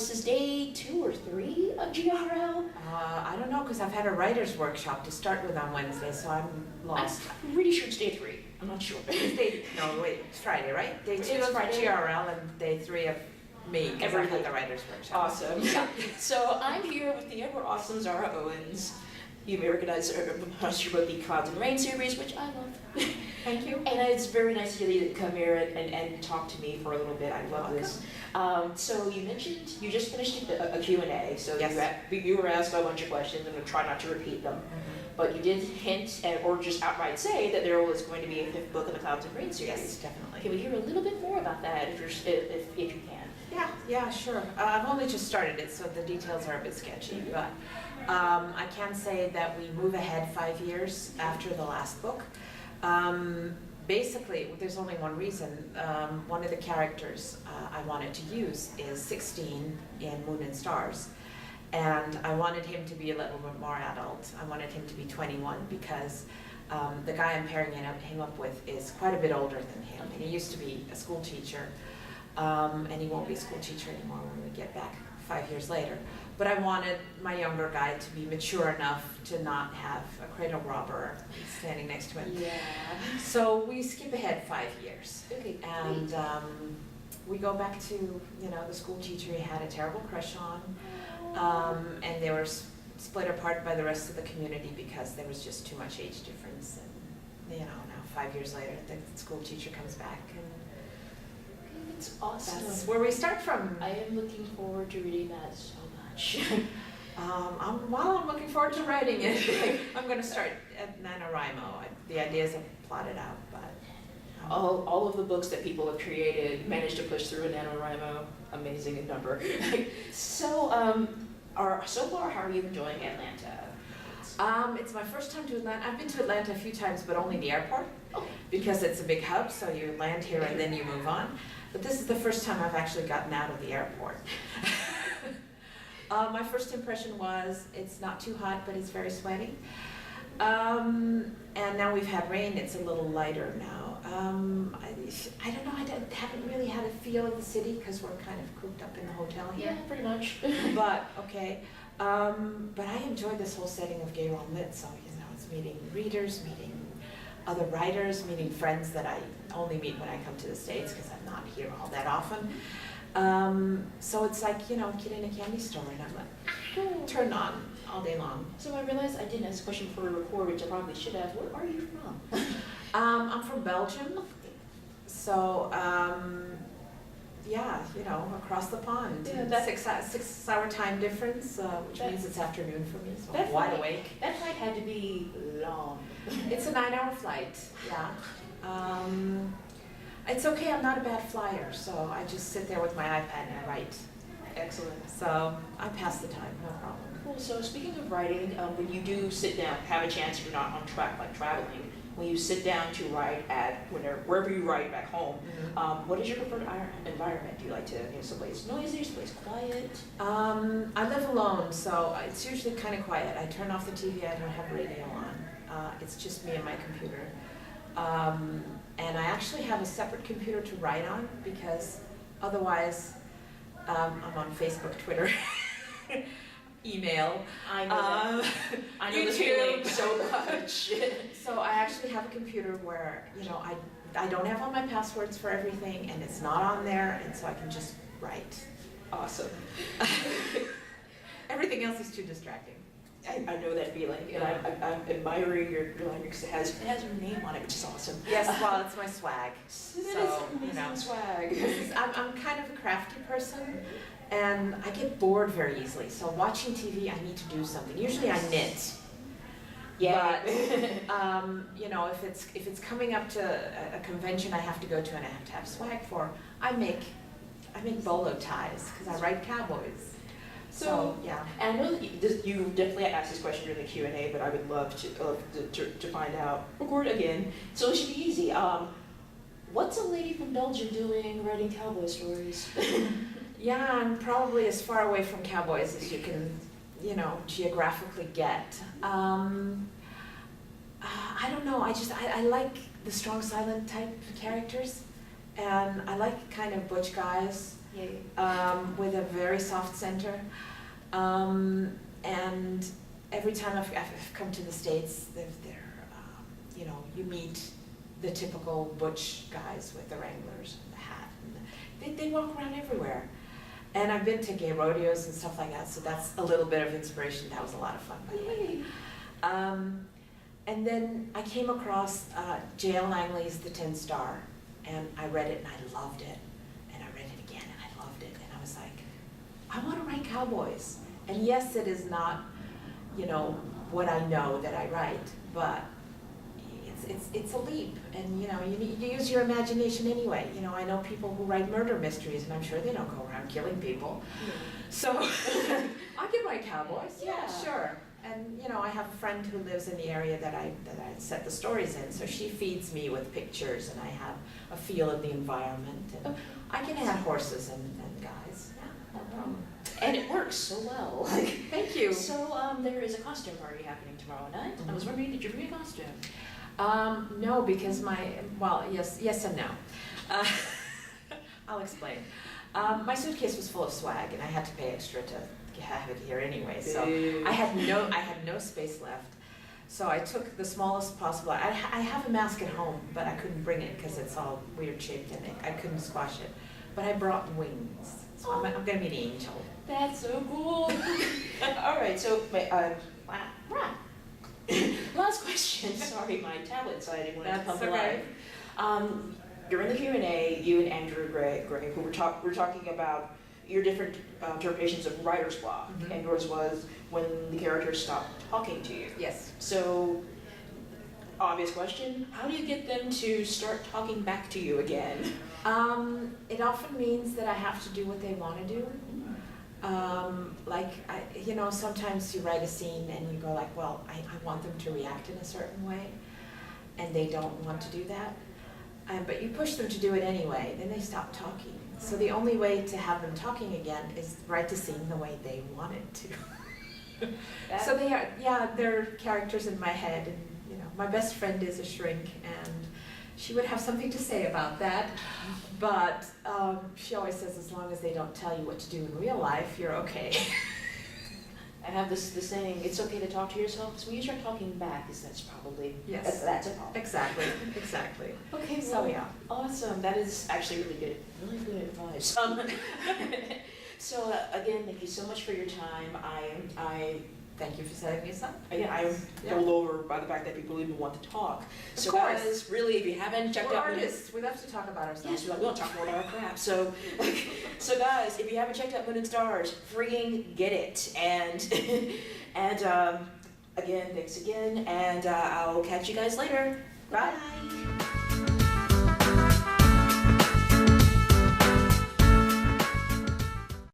This is day 2 or 3 of GRL. I don't know, because I've had a writer's workshop to start with on Wednesday, so I'm lost. I'm pretty sure it's day 3. I'm not sure. No, wait, it's Friday, right? Day 2 It's of Friday. GRL and day 3 of me, because I've had the writer's workshop. Awesome. So I'm here with the ever awesome Zahra Owens. You may recognize her about the Clouds and Rain series, which I love. Thank you. And it's very nice to get you to come here and talk to me for a little bit. I love this. So you mentioned you just finished a Q&A, so Yes. you were asked a bunch of questions. I'm going to try not to repeat them. But you did hint or just outright say that there was going to be a 5th book in the Clouds and Rain series. Yes, definitely. Can we hear a little bit more about that if you can? Yeah, sure. I've only just started it, so the details are a bit sketchy, but I can say that we move ahead 5 years after the last book. Basically, there's only one reason. One of the characters I wanted to use is 16 in Moon and Stars, and I wanted him to be a little bit more adult. I wanted him to be 21 because the guy I'm pairing him up with is quite a bit older than him. He used to be a school teacher. And he won't be a school teacher anymore when we get back 5 years later. But I wanted my younger guy to be mature enough to not have a cradle robber standing next to him. Yeah. So we skip ahead 5 years. Okay. And we go back to, the school teacher he had a terrible crush on. And they were split apart by the rest of the community because there was just too much age difference. And, now 5 years later, the school teacher comes back and It's awesome. that's where we start from. I am looking forward to reading that so much. While I'm looking forward to writing it, I'm going to start at NaNoWriMo. The ideas are plotted out, but All of the books that people have created managed to push through a NaNoWriMo. Amazing number. So far, how are you enjoying Atlanta? it's my first time to Atlanta. I've been to Atlanta a few times, but only the airport, Oh. because it's a big hub, so you land here and then you move on. But this is the first time I've actually gotten out of the airport. My first impression was it's not too hot, but it's very sweaty. And now we've had rain, it's a little lighter now. I don't know, haven't really had a feel of the city because we're kind of cooped up in the hotel here. Yeah, pretty much. But, okay. But I enjoyed this whole setting of GRL2013, so, it's meeting readers, meeting other writers, meeting friends that I only meet when I come to the States because I'm not here all that often. So it's like, kid in a candy store, and I'm like, turned on all day long. So I realized I didn't ask a question before we record, which I probably should have. Where are you from? I'm from Belgium, so across the pond. Yeah, that- 6 hour time difference, which means it's afternoon for me, so That I'm wide flight- awake. That flight had to be long. It's a 9-hour flight, yeah. It's okay, I'm not a bad flyer, so I just sit there with my iPad and I write. Excellent. So I pass the time, no problem. Cool. So speaking of writing, when you do sit down, have a chance if you're not on track like traveling, when you sit down to write wherever you write back home, what is your preferred environment? Do you like to, someplace noisy, someplace quiet? I live alone, so it's usually kind of quiet. I turn off the TV, I don't have radio on. It's just me and my computer. And I actually have a separate computer to write on because otherwise I'm on Facebook, Twitter, email. I know that. I know this feeling so much. So I actually have a computer where, I don't have all my passwords for everything and it's not on there, and so I can just write. Awesome. Everything else is too distracting. I know that feeling, and I'm admiring your line because it has your name on it, which is awesome. Yes, well, it's my swag. That is amazing swag. I'm kind of a crafty person, and I get bored very easily. So watching TV, I need to do something. Usually I knit. Yeah. But if it's coming up to a convention I have to go to and I have to have swag for, I make bolo ties because I write cowboys. So yeah. And I know that you definitely asked this question during the Q&A, but I would love to find out. Record again. So it should be easy. What's a lady from Belgium doing writing cowboy stories? Yeah, I'm probably as far away from cowboys as you can, geographically get. I don't know, I like the strong silent type characters, and I like kind of butch guys. Yay. With a very soft center. And every time I've come to the States, you know, you meet the typical butch guys with the Wranglers and the hat, and they walk around everywhere. And I've been to gay rodeos and stuff like that, so that's a little bit of inspiration. That was a lot of fun, by the way. And then I came across J.L. Langley's The Tin Star, and I read it and I loved it. And I read it again and I loved it, and I was like, I want to write cowboys. And yes, it is not, you know, what I know that I write, but it's a leap, and you know, you use your imagination anyway. You know, I know people who write murder mysteries, and I'm sure they don't go around killing people. So I could write cowboys. Yeah, sure. And you know, I have a friend who lives in the area that I set the stories in, so she feeds me with pictures, and I have a feel of the environment, and I can add horses and guys. Yeah, no problem. And it works so well. Thank you. So there is a costume party happening tomorrow night. I was wondering, did you bring a costume? No, because yes and no. I'll explain. My suitcase was full of swag, and I had to pay extra to have it here anyway. So I had no space left. So I took the smallest possible. I have a mask at home, but I couldn't bring it because it's all weird shaped, and I couldn't squash it. But I brought wings, so I'm going to be an angel. That's so cool. All right, so last question. Sorry, my tablet decided wanted to come to life. During the Q&A, you and Andrew Gray, who were talking about your different interpretations of writer's block, and yours was when the characters stopped talking to you. Yes. So, obvious question: how do you get them to start talking back to you again? It often means that I have to do what they want to do. You know, sometimes you write a scene and you go like, well, I want them to react in a certain way, and they don't want to do that. But you push them to do it anyway, then they stop talking. So the only way to have them talking again is write the scene the way they want it to. So they're characters in my head, and you know, my best friend is a shrink, and she would have something to say about that, but she always says as long as they don't tell you what to do in real life, you're okay. I have this saying, it's okay to talk to yourself, so when you start talking back, that's probably, that's a problem. Exactly. Okay, well, so yeah. Awesome, that is actually really good advice. So again, thank you so much for your time. I Thank you for setting this up. I'm bowled over by the fact that people even want to talk. So guys, really, if you haven't checked out artists, we love to talk about ourselves. Yes, we want to talk more about our crap. So guys, if you haven't checked out Moon and Stars, freaking get it. And again, thanks again, and I'll catch you guys later. Bye.